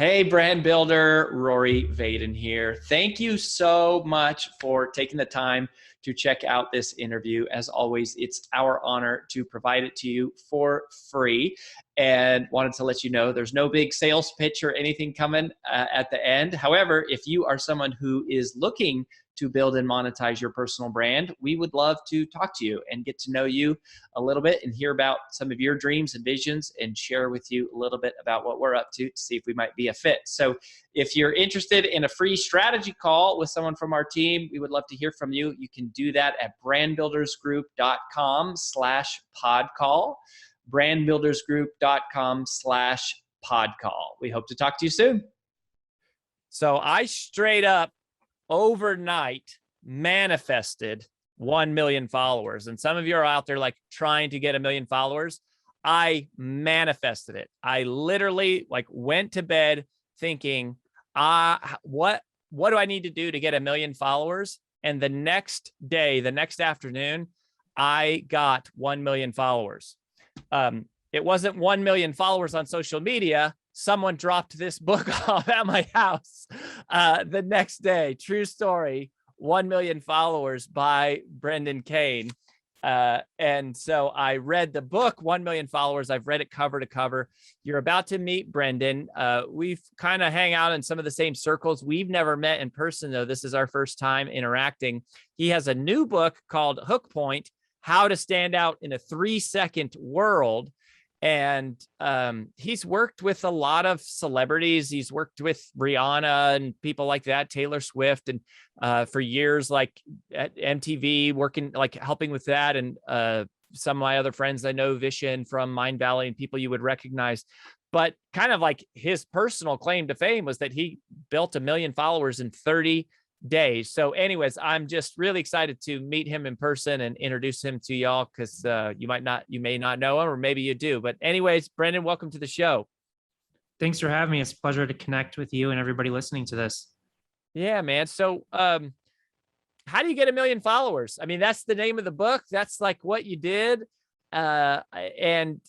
Hey, brand builder, Rory Vaden here. Thank you so much for taking the time to check out this interview. As always, it's our honor to provide it to you for free. And wanted to let you know there's no big sales pitch or anything coming at the end. However, if you are someone who is looking to build and monetize your personal brand, we would love to talk to you and get to know you a little bit and hear about some of your dreams and visions and share with you a little bit about what we're up to see if we might be a fit. So if you're interested in a free strategy call with someone from our team, we would love to hear from you. You can do that at brandbuildersgroup.com/podcall, brandbuildersgroup.com/podcall. We hope to talk to you soon. So I straight up overnight manifested 1 million followers. And some of you are out there like trying to get 1 million followers. I manifested it. I literally went to bed thinking, what do I need to do to get 1 million followers? And the next day, the next afternoon, I got 1 million followers. It wasn't 1 million followers on social media. Someone dropped this book off at my house the next day. True story, 1 million followers by Brendan Kane. And so I read the book, 1 million followers. I've read it cover to cover. You're about to meet Brendan. We've kind of hang out in some of the same circles. We've never met in person, though. This is our first time interacting. He has a new book called Hook Point, How to Stand Out in a 3-Second World. And he's worked with a lot of celebrities. He's worked with Rihanna and people like that, Taylor Swift, and for years, like at MTV, working, helping with that. And some of my other friends I know, Vishen from Mind Valley and people you would recognize. But kind of like his personal claim to fame was that he built 1 million followers in 30 days. So anyways, I'm just really excited to meet him in person and introduce him to y'all, because you may not know him, or maybe you do. But anyways, Brendan, welcome to the show. Thanks for having me. It's a pleasure to connect with you and everybody listening to this. Yeah, man. So how do you get 1 million followers? I mean, that's the name of the book. That's like what you did. And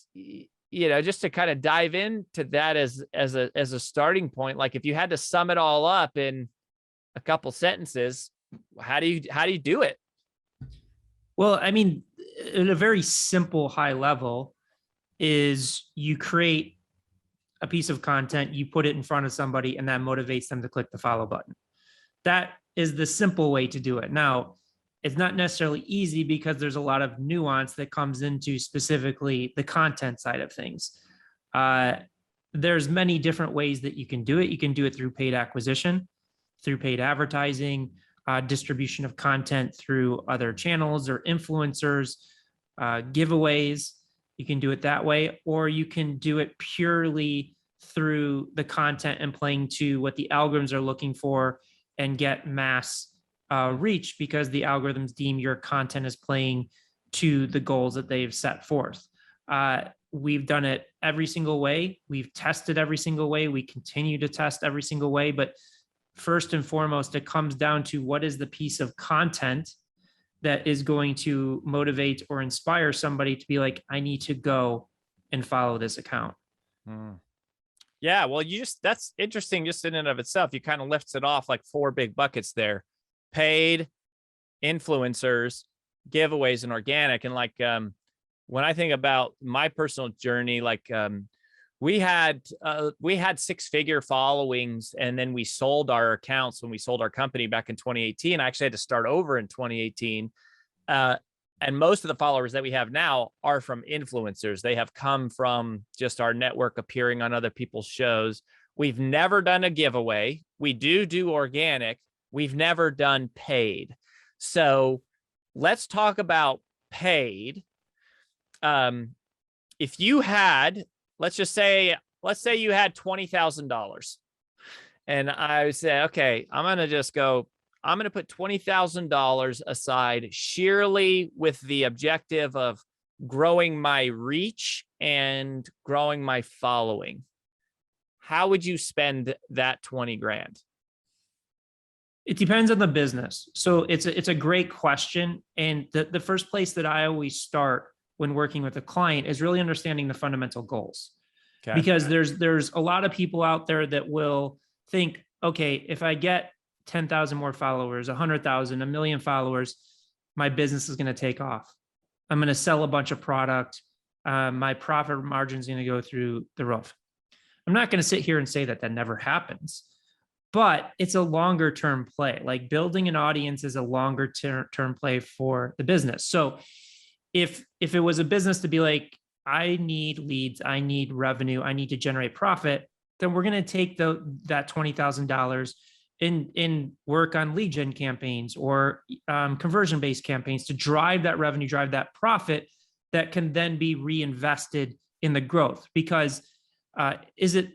just to kind of dive into that as a starting point, like if you had to sum it all up in a couple sentences, how do you do it? Well, I mean, at a very simple high level is you create a piece of content, you put it in front of somebody, and that motivates them to click the follow button. That is the simple way to do it. Now, it's not necessarily easy because there's a lot of nuance that comes into specifically the content side of things. There's many different ways that you can do it. You can do it through paid acquisition, through paid advertising, distribution of content through other channels or influencers, giveaways. You can do it that way, or you can do it purely through the content and playing to what the algorithms are looking for and get mass reach, because the algorithms deem your content as playing to the goals that they've set forth. We've done it every single way. We've tested every single way. We continue to test every single way, but first and foremost, it comes down to what is the piece of content that is going to motivate or inspire somebody to be like, I need to go and follow this account. Yeah, well, that's interesting just in and of itself. You kind of lifts it off like 4 big buckets there: paid, influencers, giveaways, and organic. And when I think about my personal journey, we had 6-figure followings, and then we sold our accounts when we sold our company back in 2018. I actually had to start over in 2018. And most of the followers that we have now are from influencers. They have come from just our network, appearing on other people's shows. We've never done a giveaway. We do organic. We've never done paid. So let's talk about paid. If you had, let's say you had $20,000, and I would say, okay, I'm going to put $20,000 aside sheerly with the objective of growing my reach and growing my following. How would you spend that 20 grand? It depends on the business. So it's a great question. And the first place that I always start when working with a client is really understanding the fundamental goals. Okay. Because there's a lot of people out there that will think, okay, if I get 10,000 more followers, 100,000, 1 million followers, my business is going to take off. I'm going to sell a bunch of product. My profit margin is going to go through the roof. I'm not going to sit here and say that that never happens, but it's a longer term play. Like building an audience is a longer term play for the business. So if it was a business to be like, I need leads, I need revenue, I need to generate profit, then we're going to take that $20,000 in work on lead gen campaigns or conversion-based campaigns to drive that revenue, drive that profit that can then be reinvested in the growth. Because is it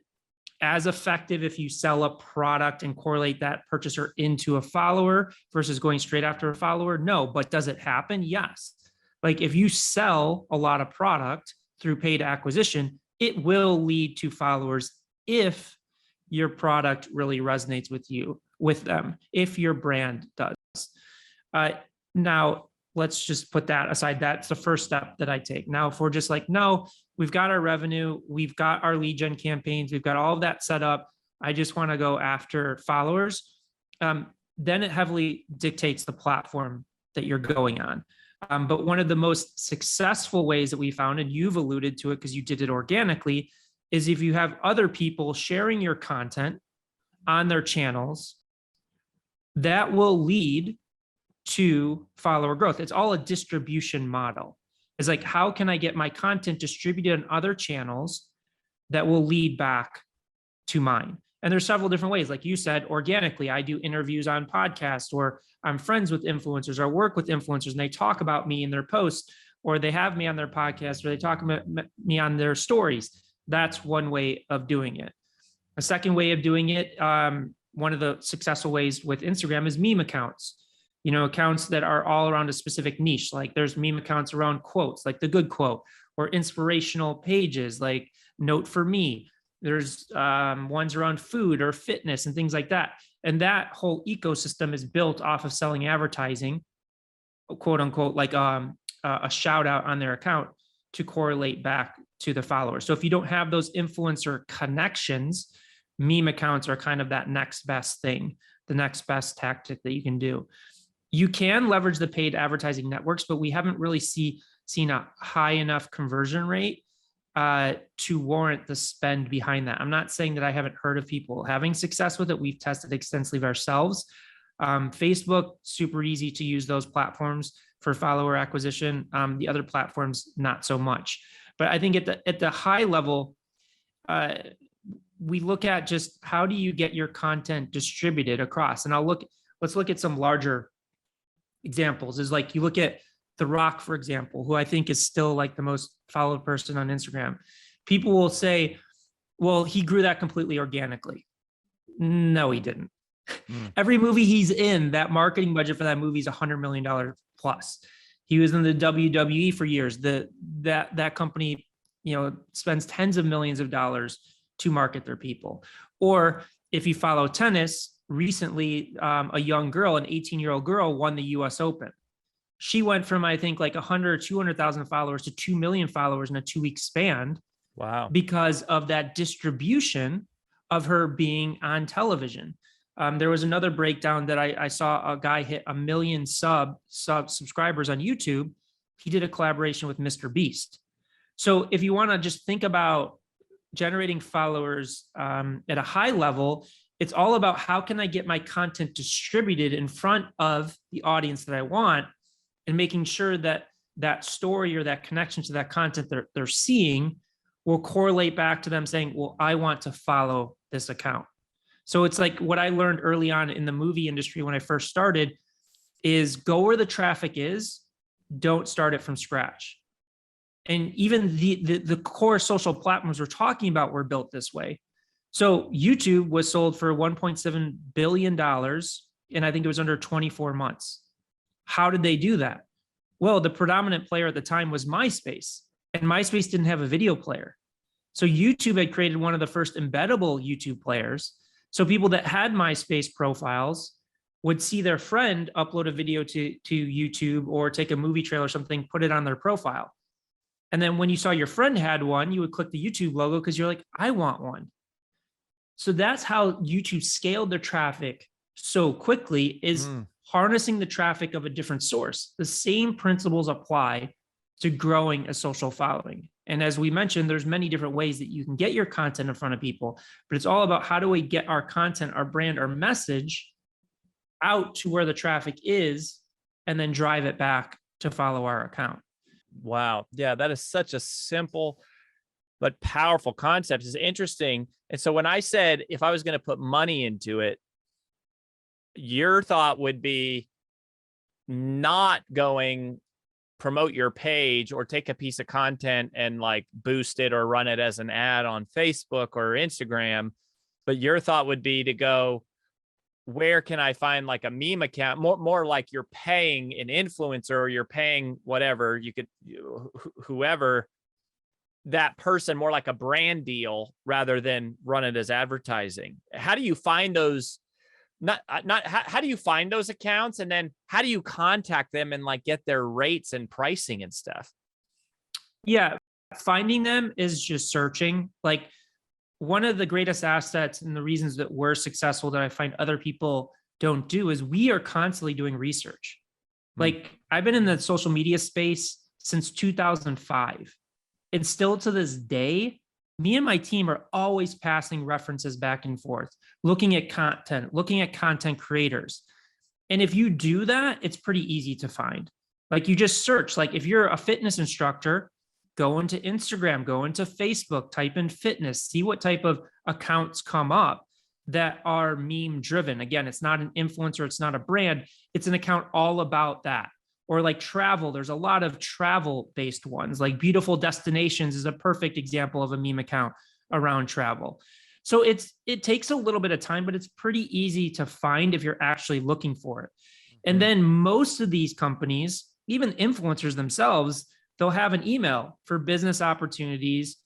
as effective if you sell a product and correlate that purchaser into a follower versus going straight after a follower? No, but does it happen? Yes. Like if you sell a lot of product through paid acquisition, it will lead to followers if your product really resonates with them, if your brand does. Now, let's just put that aside. That's the first step that I take. Now, if we're just like, no, we've got our revenue, we've got our lead gen campaigns, we've got all of that set up, I just want to go after followers, then it heavily dictates the platform that you're going on. But one of the most successful ways that we found, and you've alluded to it because you did it organically, is if you have other people sharing your content on their channels, that will lead to follower growth. It's all a distribution model. It's like, how can I get my content distributed on other channels that will lead back to mine? And there's several different ways. Like you said, organically, I do interviews on podcasts, or I'm friends with influencers, or work with influencers, and they talk about me in their posts, or they have me on their podcast, or they talk about me on their stories. That's one way of doing it. A second way of doing it, one of the successful ways with Instagram is meme accounts. You know, accounts that are all around a specific niche. Like there's meme accounts around quotes, like the good quote, or inspirational pages like Note for Me. There's ones around food or fitness and things like that. And that whole ecosystem is built off of selling advertising, quote unquote, like a shout out on their account to correlate back to the followers. So if you don't have those influencer connections, meme accounts are kind of that next best thing, the next best tactic that you can do. You can leverage the paid advertising networks, but we haven't really seen a high enough conversion rate to warrant the spend behind that. I'm not saying that I haven't heard of people having success with it. We've tested extensively ourselves. Facebook, super easy to use those platforms for follower acquisition. The other platforms, not so much. But I think at the high level, we look at just how do you get your content distributed across. And let's look at some larger examples. Is like you look at The Rock, for example, who I think is still like the most followed person on Instagram. People will say, well, he grew that completely organically. No, he didn't. Every movie he's in, that marketing budget for that movie is $100 million plus. He was in the WWE for years. That company, spends tens of millions of dollars to market their people. Or if you follow tennis, recently, a young girl, an 18-year-old girl, won the US Open. She went from, I think, like 100 or 200,000 followers to 2 million followers in a 2-week span. Wow. Because of that distribution of her being on television. There was another breakdown that I saw a guy hit 1 million subscribers on YouTube. He did a collaboration with Mr. Beast. So if you want to just think about generating followers at a high level, it's all about how can I get my content distributed in front of the audience that I want, and making sure that that story or that connection to that content they're seeing will correlate back to them saying, well, I want to follow this account. So it's like what I learned early on in the movie industry when I first started is go where the traffic is, don't start it from scratch. And even the core social platforms we're talking about were built this way. So YouTube was sold for $1.7 billion, and I think it was under 24 months. How did they do that? Well, the predominant player at the time was MySpace, and MySpace didn't have a video player. So YouTube had created one of the first embeddable YouTube players. So people that had MySpace profiles would see their friend upload a video to YouTube or take a movie trailer or something, put it on their profile. And then when you saw your friend had one, you would click the YouTube logo because you're like, I want one. So that's how YouTube scaled their traffic so quickly, is harnessing the traffic of a different source. The same principles apply to growing a social following. And as we mentioned, there's many different ways that you can get your content in front of people, but it's all about how do we get our content, our brand, our message out to where the traffic is, and then drive it back to follow our account. Wow. Yeah, that is such a simple but powerful concept. It's interesting. And so when I said, if I was going to put money into it, your thought would be not going promote your page or take a piece of content and like boost it or run it as an ad on Facebook or Instagram. But your thought would be to go, where can I find like a meme account? More like you're paying an influencer, or you're paying whatever you could, whoever that person, more like a brand deal rather than run it as advertising. How do you find those? How do you find those accounts, and then how do you contact them and like get their rates and pricing and stuff? Yeah, finding them is just searching. Like, one of the greatest assets and the reasons that we're successful that I find other people don't do is we are constantly doing research. Like, I've been in the social media space since 2005. And still to this day, me and my team are always passing references back and forth, looking at content creators. And if you do that, it's pretty easy to find. Like, you just search, like if you're a fitness instructor, go into Instagram, go into Facebook, type in fitness, see what type of accounts come up that are meme driven. Again, it's not an influencer, it's not a brand, it's an account all about that. Or like travel, there's a lot of travel based ones, like Beautiful Destinations is a perfect example of a meme account around travel. So it takes a little bit of time, but it's pretty easy to find if you're actually looking for it. And then most of these companies, even influencers themselves, they'll have an email for business opportunities,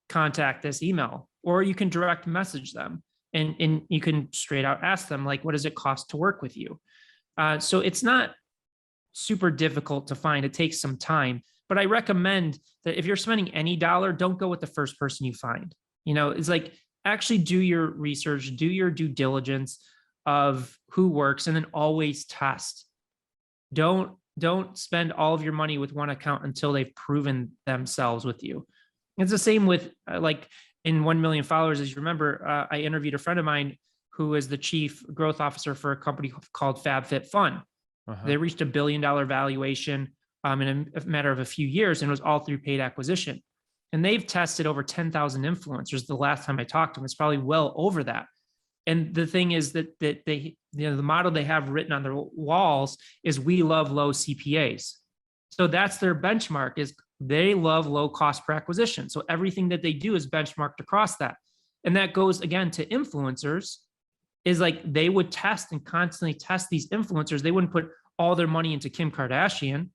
contact this email, or you can direct message them and you can straight out ask them, like, what does it cost to work with you? So it's not super difficult to find. It takes some time, but I recommend that if you're spending any dollar, don't go with the first person you find. It's like, actually do your research, do your due diligence of who works, and then always test. Don't spend all of your money with one account until they've proven themselves with you. It's the same with like in 1 million followers. As you remember, I interviewed a friend of mine who is the chief growth officer for a company called FabFitFun. They reached $1 billion valuation in a matter of a few years, and it was all through paid acquisition. And they've tested over 10,000 influencers. The last time I talked to them, it's probably well over that. And the thing is that they, the model they have written on their walls is, we love low CPAs. So that's their benchmark, is they love low cost per acquisition. So everything that they do is benchmarked across that. And that goes again to influencers, is like they would test and constantly test these influencers. They wouldn't put all their money into Kim Kardashian.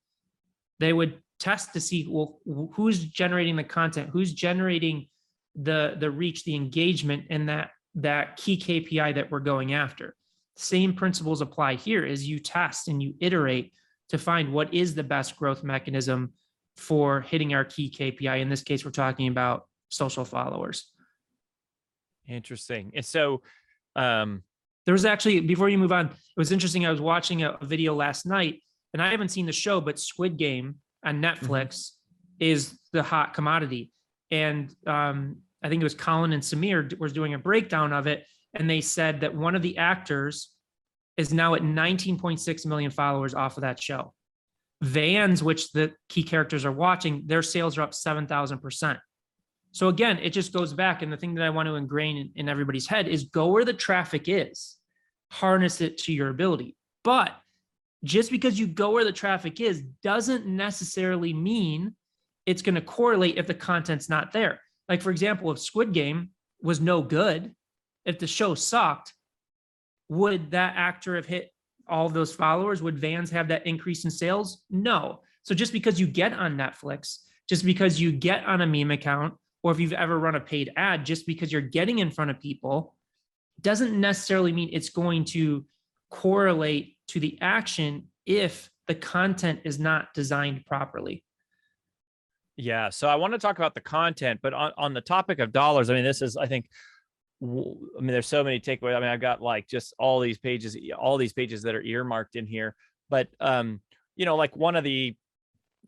They would test to see, well, who's generating the content, who's generating the reach, the engagement, and that key KPI that we're going after. Same principles apply here, is you test and you iterate to find what is the best growth mechanism for hitting our key KPI. In this case, we're talking about social followers. Interesting. And so there was actually, before you move on, it was interesting. I was watching a video last night, and I haven't seen the show, but Squid Game on Netflix is the hot commodity. And I think it was Colin and Samir was doing a breakdown of it. And they said that one of the actors is now at 19.6 million followers off of that show. Vans, which the key characters are watching, their sales are up 7,000%. So again, it just goes back. And the thing that I want to ingrain in everybody's head is, go where the traffic is, harness it to your ability. But just because you go where the traffic is doesn't necessarily mean it's going to correlate if the content's not there. Like, for example, if Squid Game was no good, if the show sucked, would that actor have hit all of those followers? Would Vans have that increase in sales? No. So just because you get on Netflix, just because you get on a meme account, or if you've ever run a paid ad, just because you're getting in front of people, doesn't necessarily mean it's going to correlate to the action if the content is not designed properly. Yeah. So I want to talk about the content, but on the topic of dollars, I mean, this is, I think, I mean, there's so many takeaways. I mean, I've got like just all these pages that are earmarked in here. But like one of the,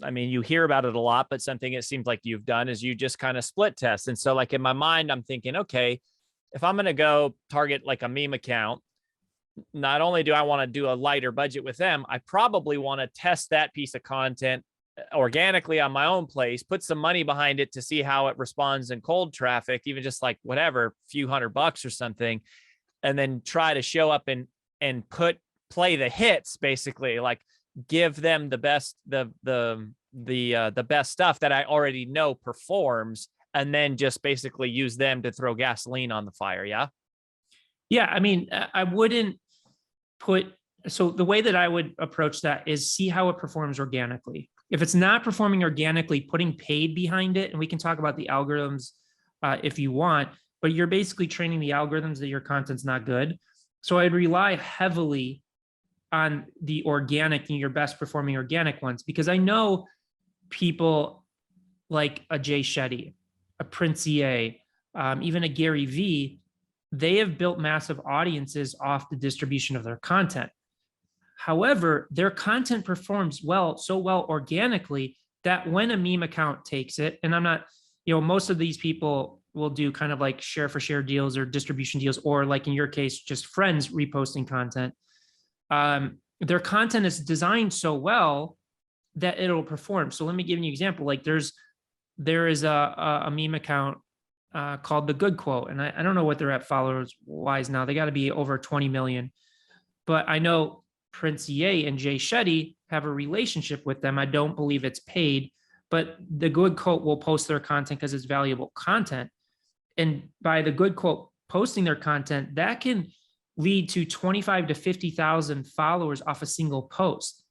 I mean, you hear about it a lot, but something it seems like you've done is you just kind of split test. And so like in my mind, I'm thinking, okay, if I'm going to go target like a meme account, not only do I want to do a lighter budget with them, I probably want to test that piece of content organically on my own place, put some money behind it to see how it responds in cold traffic, even just like whatever, few $100 or something, and then try to show up and play the hits, basically, like give them the best, the best stuff that I already know performs, and then just basically use them to throw gasoline on the fire. Yeah. Yeah, I mean, I wouldn't so the way that I would approach that is see how it performs organically. If it's not performing organically, putting paid behind it, and we can talk about the algorithms if you want, but you're basically training the algorithms that your content's not good. So I'd rely heavily on the organic and your best performing organic ones, because I know people like a Jay Shetty, a Prince EA, even a Gary V, they have built massive audiences off the distribution of their content. However, their content performs so well organically that when a meme account takes it, and I'm not, most of these people will do kind of like share for share deals or distribution deals, or like in your case, just friends reposting content. Their content is designed so well that it'll perform. So let me give you an example. Like there is a meme account called The Good Quote. And I don't know what they're at followers wise now. They got to be over 20 million. But I know Prince EA and Jay Shetty have a relationship with them. I don't believe it's paid, but The Good Quote will post their content because it's valuable content. And by The Good Quote posting their content, that can lead to 25 to 50,000 followers off a single post.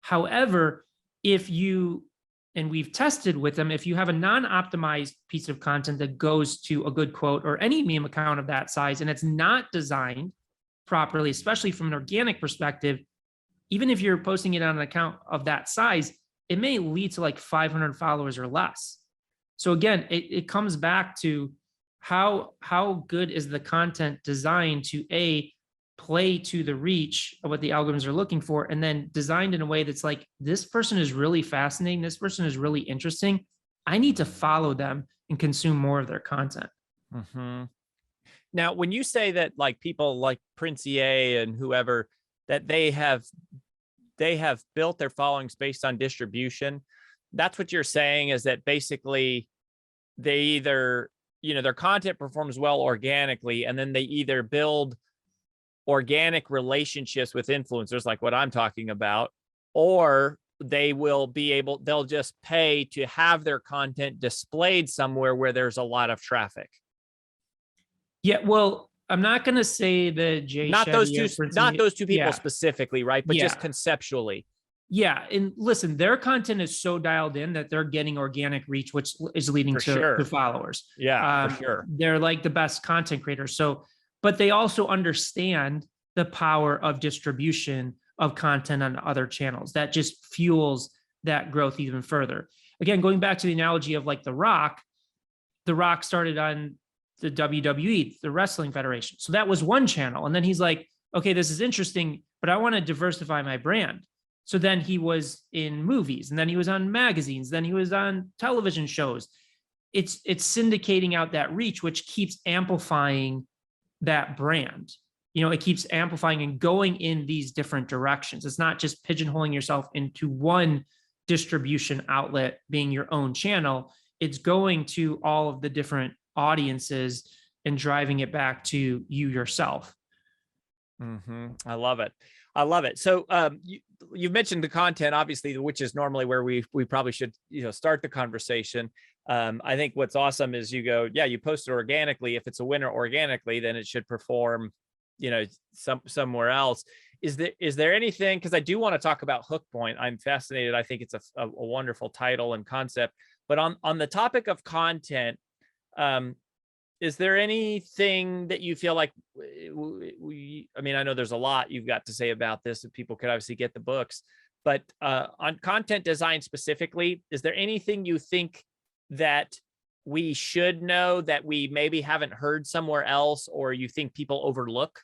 However, if you, and we've tested with them, if you have a non-optimized piece of content that goes to A Good Quote or any meme account of that size, and it's not designed properly, especially from an organic perspective, even if you're posting it on an account of that size, it may lead to like 500 followers or less. So again, it comes back to how good is the content designed to play to the reach of what the algorithms are looking for, and then designed in a way that's like, this person is really fascinating, this person is really interesting, I need to follow them and consume more of their content. Mm-hmm. Now, when you say that like people like Prince EA and whoever, that they have built their followings based on distribution, that's what you're saying, is that basically they either, their content performs well organically, and then they either build organic relationships with influencers like what I'm talking about, or they'll just pay to have their content displayed somewhere where there's a lot of traffic. Yeah, well, I'm not going to say that Jay not Shetty those two people specifically, right? But just conceptually. Yeah, and listen, their content is so dialed in that they're getting organic reach, which is leading to followers. Yeah, for sure. They're like the best content creators. So, but they also understand the power of distribution of content on other channels. That just fuels that growth even further. Again, going back to the analogy of like The Rock started on the WWE, the Wrestling Federation. So that was one channel. And then he's like, okay, this is interesting, but I want to diversify my brand. So then he was in movies, and then he was on magazines, then he was on television shows. It's syndicating out that reach, which keeps amplifying that brand. It keeps amplifying and going in these different directions. It's not just pigeonholing yourself into one distribution outlet being your own channel. It's going to all of the different audiences and driving it back to you yourself. Mm-hmm. I love it. So you've mentioned the content, obviously, which is normally where we probably should start the conversation. I think what's awesome is you post it organically. If it's a winner organically, then it should perform somewhere else. Is there anything, because I do want to talk about Hook Point. I'm fascinated. I think it's a wonderful title and concept. But on the topic of content, is there anything that you feel like I mean, I know there's a lot you've got to say about this, and people could obviously get the books, But on content design specifically, is there anything you think that we should know that we maybe haven't heard somewhere else, or you think people overlook?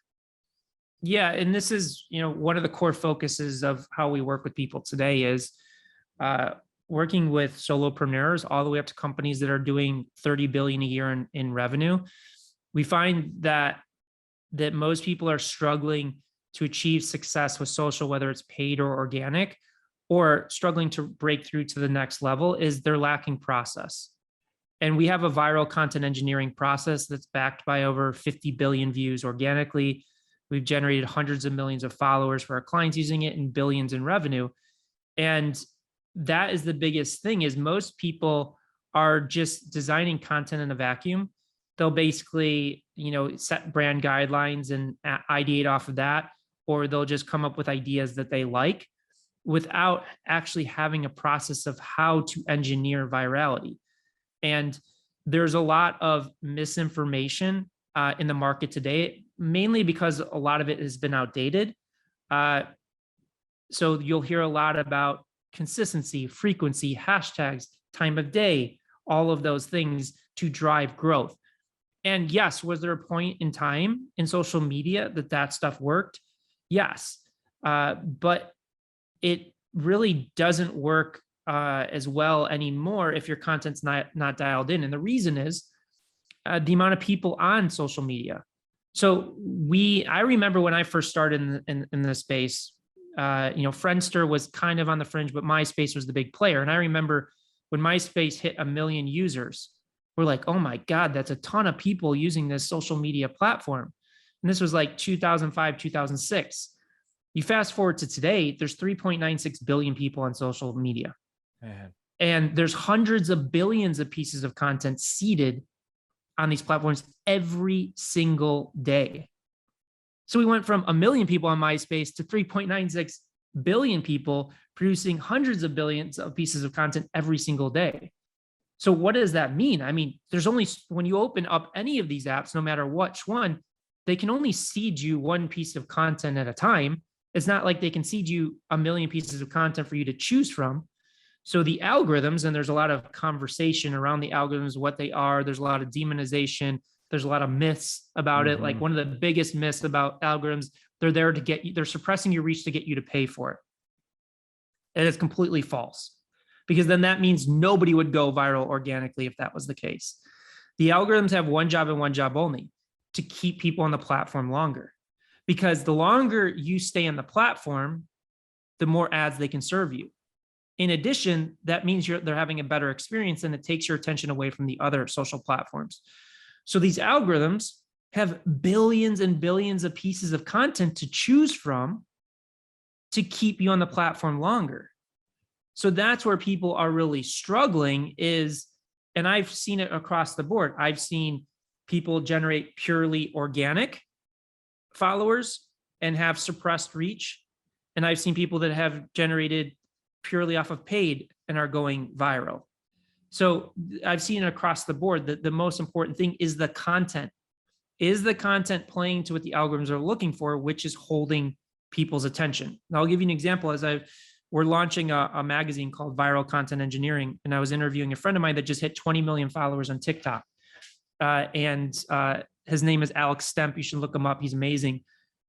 Yeah, and this is, one of the core focuses of how we work with people today is working with solopreneurs all the way up to companies that are doing 30 billion a year in revenue. We find that most people are struggling to achieve success with social, whether it's paid or organic, or struggling to break through to the next level, is they're lacking process. And we have a viral content engineering process that's backed by over 50 billion views organically. We've generated hundreds of millions of followers for our clients using it and billions in revenue. And that is the biggest thing, is most people are just designing content in a vacuum. They'll basically, set brand guidelines and ideate off of that, or they'll just come up with ideas that they like without actually having a process of how to engineer virality. And there's a lot of misinformation in the market today, mainly because a lot of it has been outdated. So you'll hear a lot about consistency, frequency, hashtags, time of day, all of those things to drive growth. And yes, was there a point in time in social media that stuff worked? Yes. But it really doesn't work as well anymore if your content's not dialed in. And the reason is the amount of people on social media. So I remember when I first started in this space, Friendster was kind of on the fringe, but MySpace was the big player. And I remember when MySpace hit 1 million users, we're like, oh my God, that's a ton of people using this social media platform. And this was like 2005, 2006. You fast forward to today, there's 3.96 billion people on social media. Man. And there's hundreds of billions of pieces of content seeded on these platforms every single day. So we went from 1 million people on MySpace to 3.96 billion people producing hundreds of billions of pieces of content every single day. So what does that mean? I mean, there's only, when you open up any of these apps, no matter which one, they can only seed you one piece of content at a time. It's not like they can seed you 1 million pieces of content for you to choose from. So the algorithms, and there's a lot of conversation around the algorithms, what they are. There's a lot of demonization. There's a lot of myths about it. Like one of the biggest myths about algorithms, they're there to get you, they're suppressing your reach to get you to pay for it. And it's completely false, because then that means nobody would go viral organically if that was the case. The algorithms have one job and one job only: to keep people on the platform longer. Because the longer you stay on the platform, the more ads they can serve you. In addition, that means they're having a better experience, and it takes your attention away from the other social platforms. So these algorithms have billions and billions of pieces of content to choose from to keep you on the platform longer. So that's where people are really struggling is, and I've seen it across the board. I've seen people generate purely organic followers and have suppressed reach. And I've seen people that have generated purely off of paid and are going viral. So I've seen it across the board that the most important thing is the content. Is the content playing to what the algorithms are looking for, which is holding people's attention? And I'll give you an example. We're launching a magazine called Viral Content Engineering, and I was interviewing a friend of mine that just hit 20 million followers on TikTok. His name is Alex Stemp. You should look him up. He's amazing.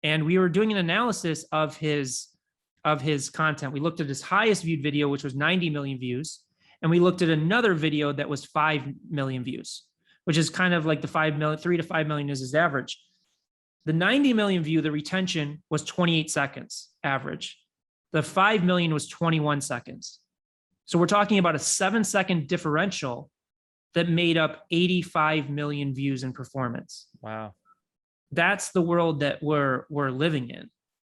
And we were doing an analysis of his content. We looked at his highest viewed video, which was 90 million views. And we looked at another video that was 5 million views, which is kind of like the 3 to 5 million is his average. The 90 million view, the retention was 28 seconds average. The 5 million was 21 seconds. So we're talking about a 7-second differential that made up 85 million views in performance. Wow. That's the world that we're living in.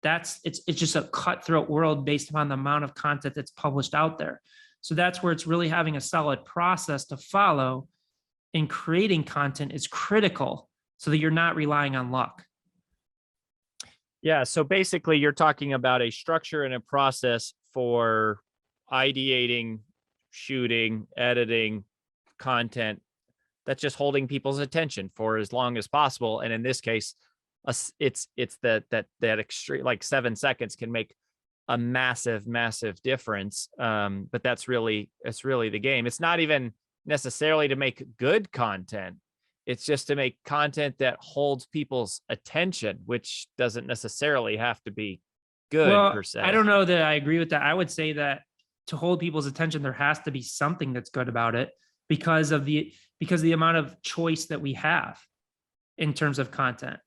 It's just a cutthroat world based upon the amount of content that's published out there. So that's where it's really having a solid process to follow in creating content is critical so that you're not relying on luck. Yeah. So basically you're talking about a structure and a process for ideating, shooting, editing content that's just holding people's attention for as long as possible. And in this case, it's that extreme, like 7 seconds can make a massive, massive difference. But it's really the game. It's not even necessarily to make good content. It's just to make content that holds people's attention, which doesn't necessarily have to be good per se. I don't know that I agree with that. I would say that to hold people's attention, there has to be something that's good about it because of the amount of choice that we have in terms of content.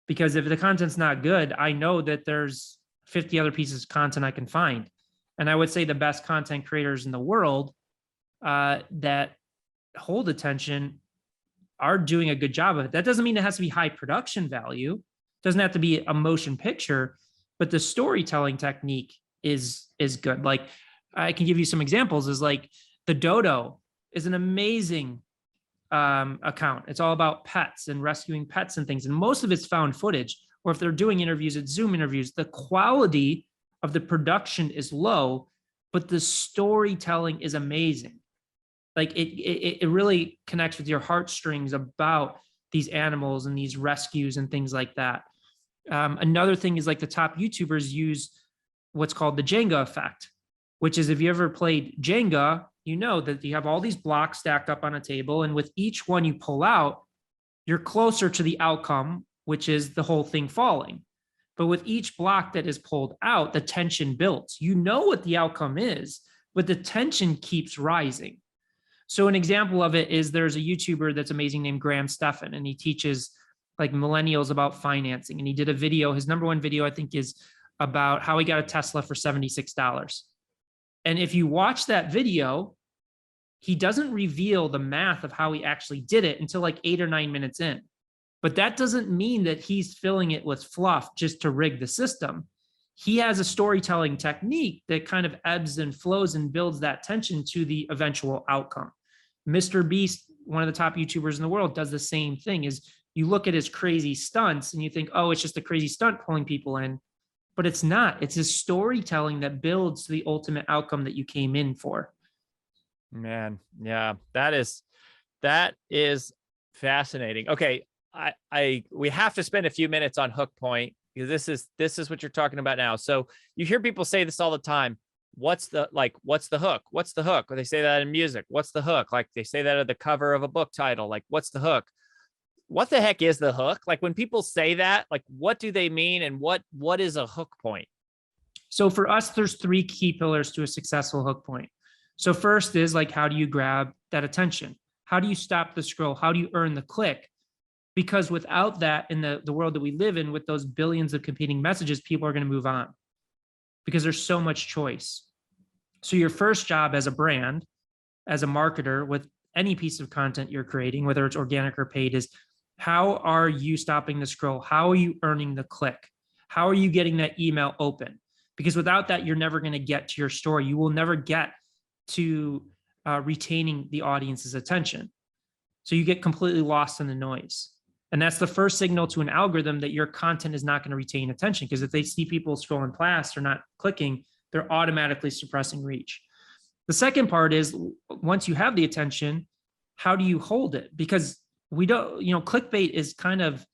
Because if the content's not good, I know that there's 50 other pieces of content I can find. And I would say the best content creators in the world that hold attention are doing a good job of it. That doesn't mean it has to be high production value. It doesn't have to be a motion picture, but the storytelling technique is good. Like I can give you some examples. Is like the Dodo is an amazing account. It's all about pets and rescuing pets and things. And most of it's found footage, or if they're doing interviews, it's Zoom interviews. The quality of the production is low, but the storytelling is amazing. Like it really connects with your heartstrings about these animals and these rescues and things like that. Another thing is like the top YouTubers use what's called the Jenga effect, which is if you ever played Jenga, you know that you have all these blocks stacked up on a table, and with each one you pull out, you're closer to the outcome, which is the whole thing falling. But with each block that is pulled out, the tension builds. You know what the outcome is, but the tension keeps rising. So an example of it is there's a YouTuber that's amazing named Graham Stephan, and he teaches like millennials about financing. And he did a video, his number one video, I think, is about how he got a Tesla for $76. And if you watch that video, he doesn't reveal the math of how he actually did it until like 8 or 9 minutes in. But that doesn't mean that he's filling it with fluff just to rig the system. He has a storytelling technique that kind of ebbs and flows and builds that tension to the eventual outcome. Mr. Beast, one of the top YouTubers in the world, does the same thing. Is you look at his crazy stunts and you think, oh, it's just a crazy stunt pulling people in, but it's not. It's his storytelling that builds the ultimate outcome that you came in for. Man, yeah, that is fascinating. Okay, we have to spend a few minutes on hook point, because this is what you're talking about now. So you hear people say this all the time. What's the hook? What's the hook? Or they say that in music. What's the hook? Like they say that at the cover of a book title. Like, what's the hook? What the heck is the hook? Like when people say that, like what do they mean, and what is a hook point? So for us, there's 3 key pillars to a successful hook point. So first is like, how do you grab that attention? How do you stop the scroll? How do you earn the click? Because without that, in the world that we live in, with those billions of competing messages, people are going to move on because there's so much choice. So your first job as a brand, as a marketer with any piece of content you're creating, whether it's organic or paid, is how are you stopping the scroll? How are you earning the click? How are you getting that email open? Because without that, you're never going to get to your story. You will never get to retaining the audience's attention. So you get completely lost in the noise. And that's the first signal to an algorithm that your content is not going to retain attention, because if they see people scrolling past or not clicking, they're automatically suppressing reach. The second part is, once you have the attention, how do you hold it? Because we don't, clickbait is kind of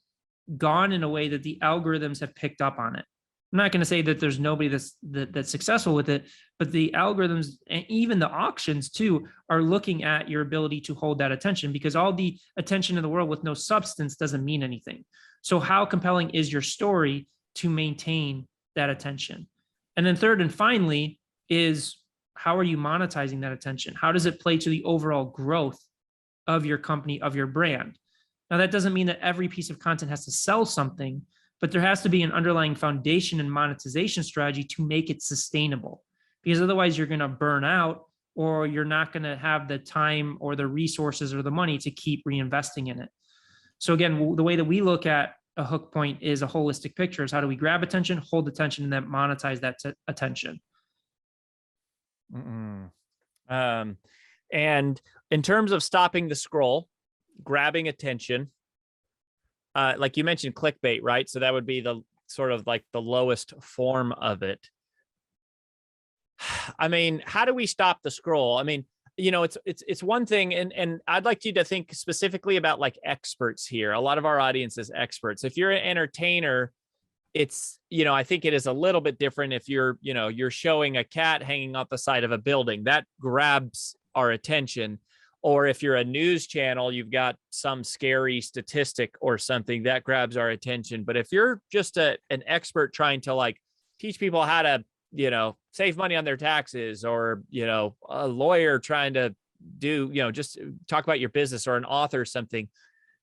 gone in a way that the algorithms have picked up on it. I'm not going to say that there's nobody that's successful with it, but the algorithms and even the auctions too are looking at your ability to hold that attention, because all the attention in the world with no substance doesn't mean anything. So how compelling is your story to maintain that attention? And then third and finally is, how are you monetizing that attention? How does it play to the overall growth of your company, of your brand? Now, that doesn't mean that every piece of content has to sell something, but there has to be an underlying foundation and monetization strategy to make it sustainable, because otherwise you're going to burn out, or you're not going to have the time or the resources or the money to keep reinvesting in it. So again, the way that we look at a hook point is a holistic picture. Is how do we grab attention, hold attention, and then monetize that attention? And in terms of stopping the scroll, grabbing attention, like you mentioned clickbait, right? So that would be the sort of like the lowest form of it. I mean, how do we stop the scroll? I mean, it's one thing, and I'd like you to think specifically about like experts here. A lot of our audience is experts. If you're an entertainer, it's, you know, I think it is a little bit different if you're, you know, you're showing a cat hanging off the side of a building that grabs our attention. Or if you're a news channel, you've got some scary statistic or something that grabs our attention. But if you're just an expert trying to like teach people how to, you know, save money on their taxes, or, you know, a lawyer trying to do, you know, just talk about your business, or an author or something,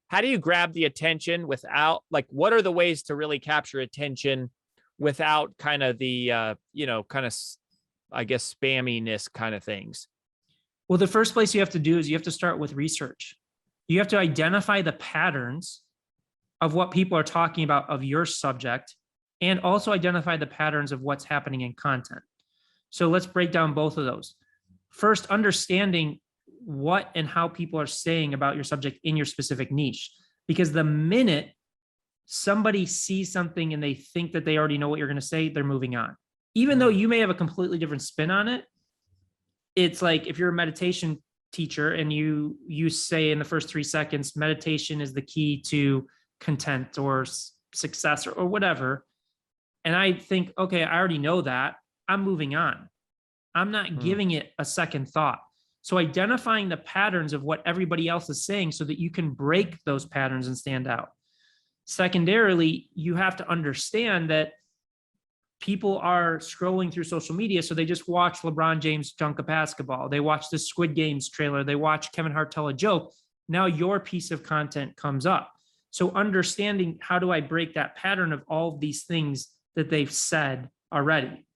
how do you grab the attention without, like, what are the ways to really capture attention without kind of the, you know, kind of, I guess, spamminess kind of things? Well, the first place you have to do is you have to start with research. You have to identify the patterns of what people are talking about of your subject, and also identify the patterns of what's happening in content. So let's break down both of those. First, understanding what and how people are saying about your subject in your specific niche. Because the minute somebody sees something and they think that they already know what you're going to say, they're moving on. Even though you may have a completely different spin on it, it's like if you're a meditation teacher and you say in the first 3 seconds, meditation is the key to content or success or whatever. And I think, okay, I already know that. I'm moving on. I'm not giving it a second thought. So identifying the patterns of what everybody else is saying so that you can break those patterns and stand out. Secondarily, you have to understand that people are scrolling through social media, so they just watch LeBron James dunk a basketball. They watch the Squid Games trailer. They watch Kevin Hart tell a joke. Now your piece of content comes up. So understanding, how do I break that pattern of all of these things that they've said already?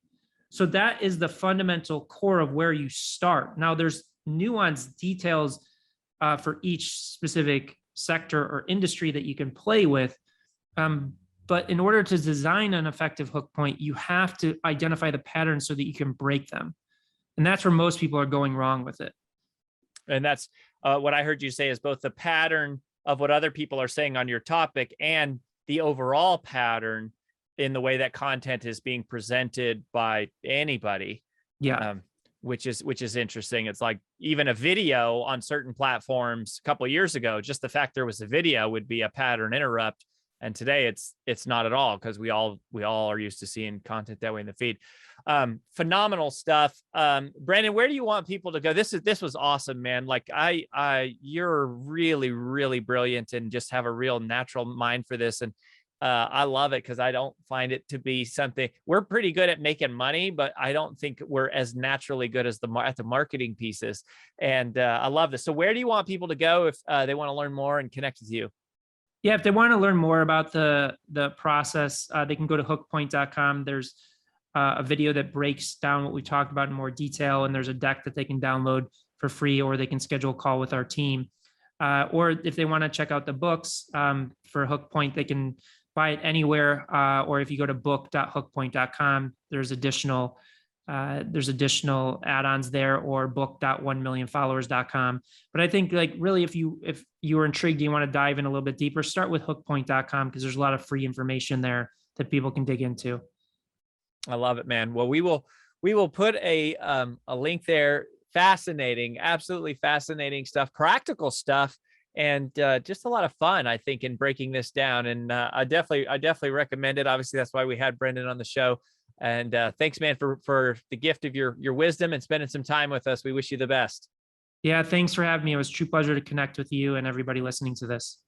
So that is the fundamental core of where you start. Now there's nuanced details for each specific sector or industry that you can play with. But in order to design an effective hook point, you have to identify the patterns so that you can break them. And that's where most people are going wrong with it. And that's what I heard you say is both the pattern of what other people are saying on your topic and the overall pattern in the way that content is being presented by anybody. Yeah. Which is interesting. It's like even a video on certain platforms a couple of years ago, just the fact there was a video would be a pattern interrupt. And today it's not at all, because we all are used to seeing content that way in the feed. Phenomenal stuff. Brandon, where do you want people to go? This was awesome, man. Like you're really, really brilliant and just have a real natural mind for this. And I love it, because I don't find it to be something, we're pretty good at making money, but I don't think we're as naturally good as at the marketing pieces. And I love this. So where do you want people to go if they want to learn more and connect with you? Yeah, if they want to learn more about the process, they can go to hookpoint.com. There's a video that breaks down what we talked about in more detail, and there's a deck that they can download for free, or they can schedule a call with our team. Or if they want to check out the books for Hook Point, they can buy it anywhere. Or if you go to book.hookpoint.com, there's additional add-ons there, or book.1millionfollowers.com. But I think, like, really, if you were intrigued, you want to dive in a little bit deeper, start with hookpoint.com, because there's a lot of free information there that people can dig into. I love it, man. Well, we will put a link there. Fascinating, absolutely fascinating stuff, practical stuff, and just a lot of fun, I think, in breaking this down. And I definitely recommend it. Obviously, that's why we had Brendan on the show. And thanks, man, for the gift of your wisdom and spending some time with us. We wish you the best. Yeah, thanks for having me. It was a true pleasure to connect with you and everybody listening to this.